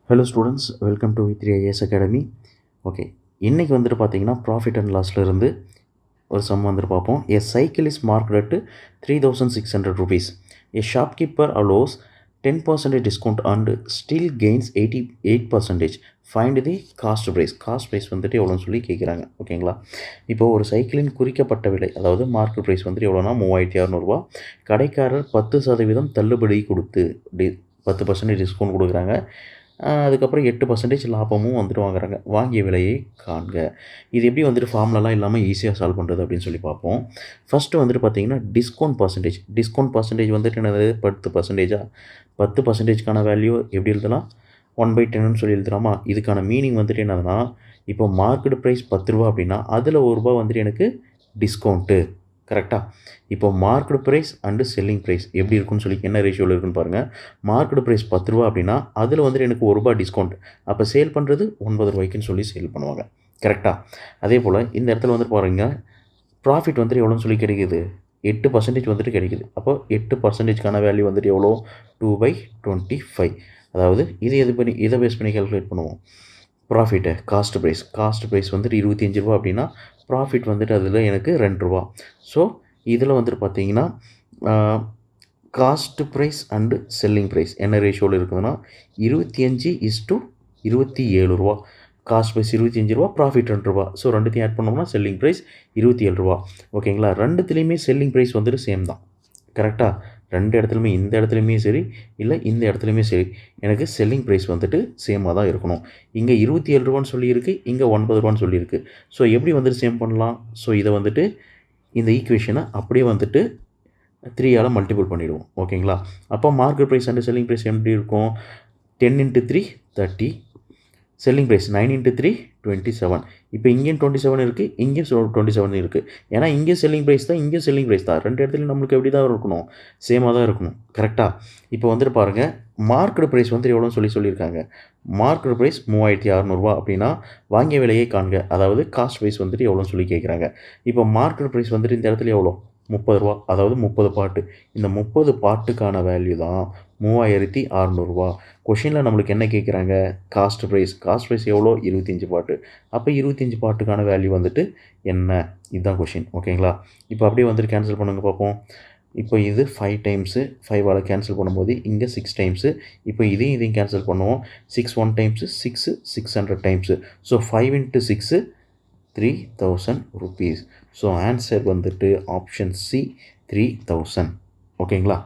Hello students, welcome to V3IAS academy. Okay, இன்றைக்கி வந்துட்டு பார்த்தீங்கன்னா ப்ராஃபிட் அண்ட் லாஸ்லேருந்து ஒரு சம் வந்துட்டு பார்ப்போம். A cycle is marked at 3600 rupees. A shopkeeper allows 10% discount and still gains 88%. Find the cost price. Cost price வந்துட்டு எவ்வளோன்னு சொல்லி கேட்குறாங்க. ஓகேங்களா? இப்போது ஒரு சைக்கிளின் குறிக்கப்பட்ட விலை, அதாவது மார்க்கெட் ப்ரைஸ் வந்துட்டு எவ்வளோனா 3600 ரூபா. கடைக்காரர் 10% தள்ளுபடி கொடுத்து 10% டிஸ்கவுண்ட் கொடுக்குறாங்க. அதுக்கப்புறம் 8% லாபமும் வந்துட்டு வாங்குறாங்க. வாங்கிய விலையை காண்க. இது எப்படி வந்துட்டு ஃபார்முலாலாம் இல்லாமல் ஈஸியாக சால்வ் பண்ணுறது அப்படின்னு சொல்லி பார்ப்போம். ஃபஸ்ட்டு வந்துட்டு பார்த்தீங்கன்னா டிஸ்கவுண்ட் பர்சன்டேஜ் வந்துட்டு என்னது 10%. 10%க்கான வேல்யூ எப்படி எழுதலாம்? 1/10ன்னு சொல்லி எழுதலாமா? இதுக்கான மீனிங் வந்துட்டு என்னதுன்னா, இப்போ மார்க்கெட் ப்ரைஸ் 10 ரூபா அப்படின்னா அதில் ₹1 வந்துட்டு எனக்கு டிஸ்கவுண்ட்டு. கரெக்டாக? இப்போ market price and selling price எப்படி இருக்குன்னு சொல்லி என்ன ரேஷியோவில் இருக்குன்னு பாருங்கள். மார்க்கெட் ப்ரைஸ் 10 ரூபா அப்படின்னா அதில் வந்துட்டு எனக்கு ₹1 டிஸ்கவுண்ட். அப்போ சேல் பண்ணுறது 9 ரூபாய்க்குன்னு சொல்லி சேல் பண்ணுவாங்க. கரெக்டாக? அதே போல் இந்த இடத்துல வந்துட்டு பாருங்கள், ப்ராஃபிட் வந்துட்டு எவ்வளோன்னு சொல்லி கிடைக்குது? 8% வந்துட்டு கிடைக்குது. அப்போ 8%க்கான வேல்யூ வந்துட்டு எவ்வளோ? 2/25. அதாவது இதை பேஸ் பண்ணி கால்குலேட் பண்ணுவோம். ப்ராஃபிட்டு காஸ்ட் ப்ரைஸ் வந்துட்டு 25 ரூபா அப்படின்னா ப்ராஃபிட் வந்துட்டு அதில் எனக்கு 2 ரூபா. ஸோ இதில் வந்துட்டு பார்த்தீங்கன்னா cost price and selling price என்ன ரேஷியோவில் இருக்குதுன்னா 25:27 ரூபா. காஸ்ட் ப்ரைஸ் 25 ரூபா, ப்ராஃபிட் 2 ரூபா. ஸோ ரெண்டுத்தையும் ஆட் பண்ணோம்னா செல்லிங் ப்ரைஸ் 27 ரூபா. ஓகேங்களா? ரெண்டுத்துலேயுமே செல்லிங் ப்ரைஸ் வந்துட்டு சேம் தான். கரெக்டாக? ரெண்டு இடத்துலையுமே, இந்த இடத்துலையுமே சரி, இல்லை இந்த இடத்துலையுமே சரி, எனக்கு செல்லிங் ப்ரைஸ் வந்துட்டு சேமாக தான் இருக்கணும். இங்கே 27 ரூபான்னு சொல்லியிருக்கு, இங்கே 9 ரூபான்னு சொல்லியிருக்கு. ஸோ எப்படி வந்துட்டு சேம் பண்ணலாம்? ஸோ இதை வந்துட்டு இந்த ஈக்குவேஷனை அப்படியே வந்துட்டு 3ஆல் மல்டிபிள் பண்ணிவிடுவோம். ஓகேங்களா? அப்போ market price and selling price எப்படி இருக்கும்? 10 × 3 30. Selling price 9 × 3 27. இப்போ இங்கேயும் 27 இருக்குது, இங்கேயும் 27 இருக்குது. ஏன்னா இங்கேயும் செல்லிங் ப்ரைஸ் தான், இங்கேயும் செல்லிங் ப்ரைஸ் தான். ரெண்டு இடத்துலையும் நம்மளுக்கு எப்படி தான் இருக்கணும்? சேமாக தான் இருக்கணும். கரெக்டாக? இப்போ வந்துட்டு பாருங்கள், மார்க்கெட் ப்ரைஸ் வந்துட்டு எவ்வளோன்னு சொல்லியிருக்காங்க. மார்க்கெட் ப்ரைஸ் 3600 ரூபா அப்படின்னா வாங்கிய விலையை காண்க. அதாவது காஸ்ட் ப்ரைஸ் வந்துட்டு எவ்வளோன்னு சொல்லி கேட்குறாங்க. இப்போ மார்க்கெட் ப்ரைஸ் வந்துட்டு இந்த இடத்துல எவ்வளோ? 30 ரூபா. அதாவது 30 பார்ட்டு. இந்த 30 பார்ட்டுக்கான வேல்யூ தான் 3600 ரூபா. கொஷினில் நம்மளுக்கு என்ன கேட்குறாங்க? காஸ்ட் ப்ரைஸ் எவ்வளோ? 25 பார்ட்டு. அப்போ 25 பார்ட்டுக்கான வேல்யூ வந்துட்டு என்ன? இதுதான் கொஷின். ஓகேங்களா? இப்போ அப்படியே வந்துட்டு கேன்சல் பண்ணுங்க பார்ப்போம். இப்போ இது 5 டைம்ஸு, 5ஆல் கேன்சல் பண்ணும்போது இங்கே 6 டைம்ஸு. இப்போ இதையும் கேன்சல் பண்ணுவோம். 6 1 times, 6 600 times. So 5 × 6 3000 rupees. So answer வந்துட்டு ஆப்ஷன் சி 3000. ஓகேங்களா?